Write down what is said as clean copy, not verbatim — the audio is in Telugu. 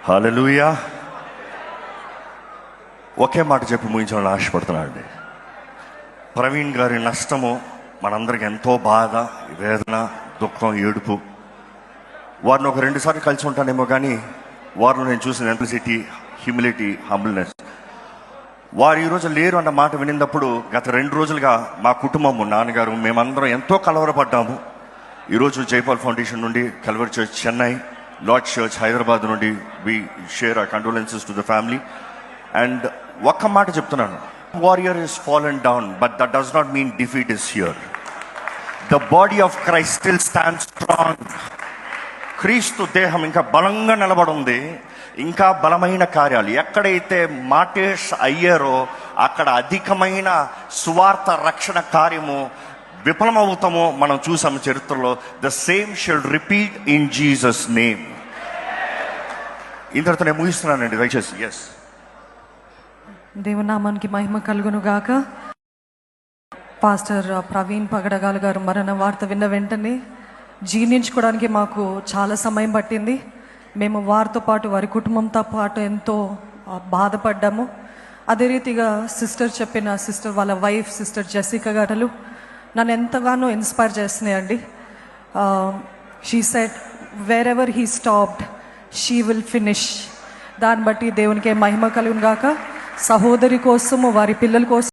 హల్లెలూయా. ఒకే మాట చెప్పి ముగించాలని ఆశపడుతున్నాను అండి. ప్రవీణ్ గారి నష్టము మనందరికి ఎంతో బాధ, వేదన, దుఃఖం, ఏడుపు. వారిని ఒక 2 సార్లు కలిసి ఉంటానేమో, కానీ వారిలో నేను చూసిన ఎంప్లిసిటీ, హ్యూమిలిటీ, హంబుల్నెస్. వారు ఈరోజు లేరు అన్న మాట వినినప్పుడు గత 2 రోజులుగా మా కుటుంబము, నాన్నగారు, మేమందరం ఎంతో కలవరపడ్డాము. ఈరోజు జైపాల్ ఫౌండేషన్ నుండి, Calvary church Chennai, lord church Hyderabad నుండి we share our condolences to the family. And ఒక్క మాట చెప్తున్నాను, warrior is fallen down, but that does not mean defeat is here. The body of Christ still stand strong. క్రీస్తు దేహం ఇంకా బలంగా నిలబడి ఉంది. ఇంకా బలమైన కార్యాలు ఎక్కడైతే మాటేష్ అయ్యారో అక్కడ అధికమైన సువార్త రక్షణ కార్యము విఫలమవుతామో మనం చూసాము చరిత్రలో. The same shall repeat in Jesus name. ఇంతటితో నేను ముగిస్తున్నానండి, దయచేసి. ఎస్, దేవునామానికి మహిమ కలుగును గాక. పాస్టర్ ప్రవీణ్ పగడగాల్ గారు మరణ వార్త విన్న వెంటనే జీర్ణించుకోవడానికి మాకు చాలా సమయం పట్టింది. మేము వారితో పాటు, వారి కుటుంబంతో పాటు ఎంతో బాధపడ్డాము. అదే రీతిగా సిస్టర్ వాళ్ళ వైఫ్ సిస్టర్ జెసికా గారు నన్ను ఎంతగానో ఇన్స్పైర్ చేస్తున్నాయండి. She said wherever he stopped she will finish. దాన్ని బట్టి దేవునికి మహిమ కలుగును గాక. సహోదరి కోసము, వారి పిల్లల కోసం